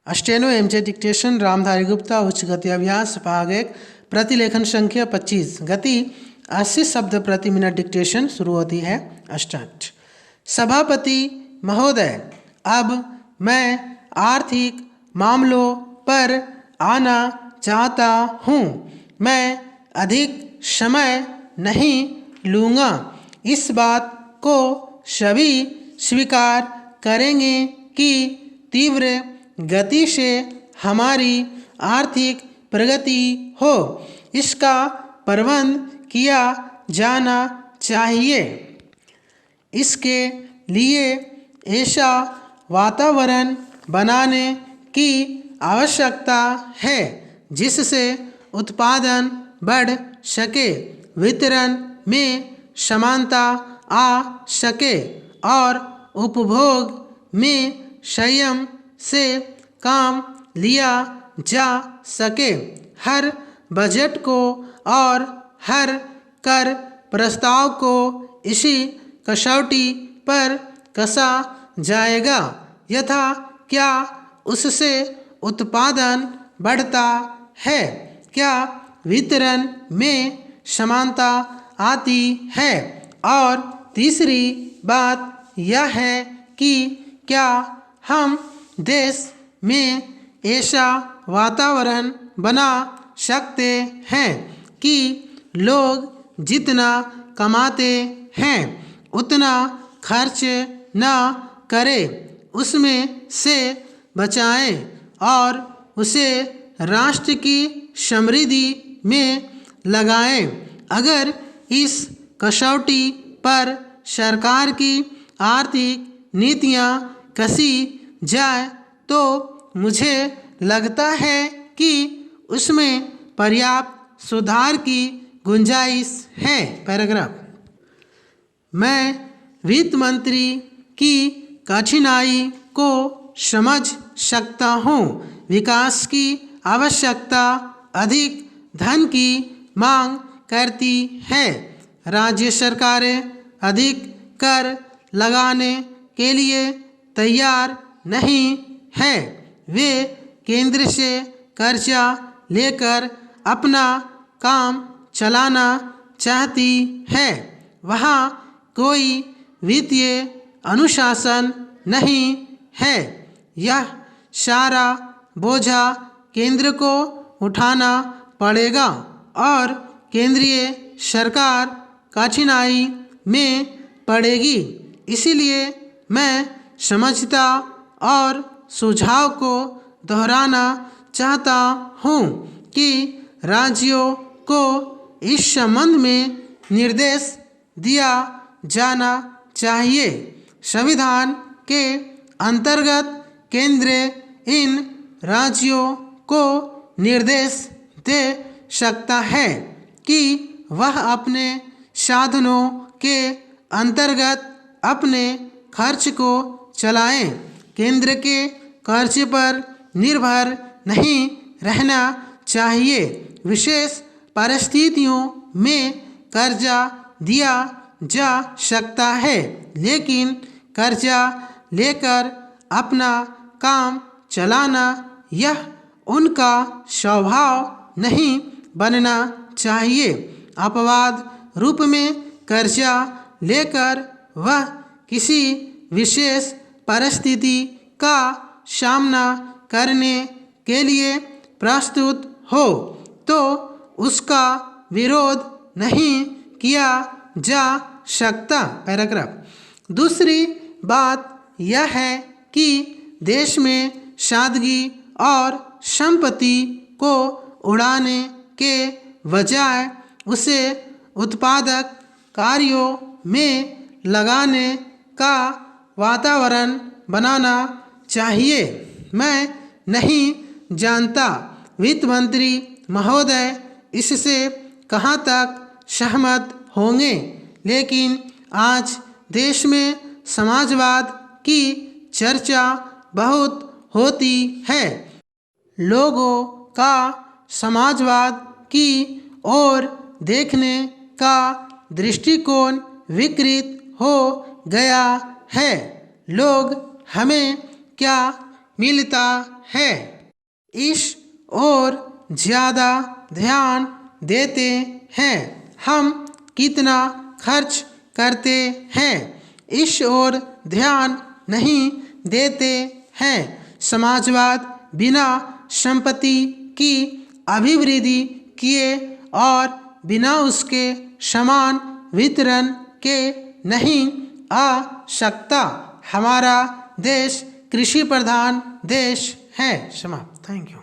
Steno MJ dictation Ramdhari Gupta उच्च गति अभ्यास भाग 1 प्रतिलेखन संख्या 25 गति 80 शब्द प्रति मिनट डिक्टेशन शुरू होती है। स्टार्ट। सभापति महोदय, अब मैं आर्थिक मामलों पर आना चाहता हूँ। मैं अधिक समय नहीं लूँगा। इस बात को सभी स्वीकार करेंगे कि तीव्र गति से हमारी आर्थिक प्रगति हो, इसका प्रबंध किया जाना चाहिए। इसके लिए ऐसा वातावरण बनाने की आवश्यकता है जिससे उत्पादन बढ़ सके, वितरण में समानता आ सके और उपभोग में संयम से काम लिया जा सके। हर बजट को और हर कर प्रस्ताव को इसी कसौटी पर कसा जाएगा। यथा क्या उससे उत्पादन बढ़ता है? क्या वितरण में समानता आती है? और तीसरी बात यह है कि क्या हम देश में ऐसा वातावरण बना सकते हैं कि लोग जितना कमाते हैं उतना खर्च न करें, उसमें से बचाएं और उसे राष्ट्र की समृद्धि में लगाएं। अगर इस कसौटी पर सरकार की आर्थिक नीतियां कसी जाए तो मुझे लगता है कि उसमें पर्याप्त सुधार की गुंजाइश है। पैराग्राफ। मैं वित्त मंत्री की कठिनाई को समझ सकता हूँ। विकास की आवश्यकता अधिक धन की मांग करती है। राज्य सरकारें अधिक कर लगाने के लिए तैयार नहीं है। वे केंद्र से कर्जा लेकर अपना काम चलाना चाहती है। वहाँ कोई वित्तीय अनुशासन नहीं है। यह सारा बोझा केंद्र को उठाना पड़ेगा और केंद्रीय सरकार कठिनाई में पड़ेगी। इसीलिए मैं समझता और सुझाव को दोहराना चाहता हूँ कि राज्यों को इस संबंध में निर्देश दिया जाना चाहिए। संविधान के अंतर्गत केंद्र इन राज्यों को निर्देश दे सकता है कि वह अपने साधनों के अंतर्गत अपने खर्च को चलाएं। केंद्र के कर्ज पर निर्भर नहीं रहना चाहिए। विशेष परिस्थितियों में कर्जा दिया जा सकता है, लेकिन कर्जा लेकर अपना काम चलाना यह उनका स्वभाव नहीं बनना चाहिए। अपवाद रूप में कर्जा लेकर वह किसी विशेष परिस्थिति का सामना करने के लिए प्रस्तुत हो तो उसका विरोध नहीं किया जा सकता। पैराग्राफ। दूसरी बात यह है कि देश में सादगी और संपत्ति को उड़ाने के बजाय उसे उत्पादक कार्यों में लगाने का वातावरण बनाना चाहिए। मैं नहीं जानता वित्त मंत्री महोदय इससे कहाँ तक सहमत होंगे, लेकिन आज देश में समाजवाद की चर्चा बहुत होती है। लोगों का समाजवाद की ओर देखने का दृष्टिकोण विकृत हो गया है। लोग हमें क्या मिलता है। इस ओर ज़्यादा ध्यान देते हैं। हम कितना खर्च करते हैं, इस ओर ध्यान नहीं देते हैं। समाजवाद बिना संपत्ति की अभिवृद्धि किए और बिना उसके समान वितरण के नहीं आ सकता। हमारा देश कृषि प्रधान देश है। समाप्त। Thank you.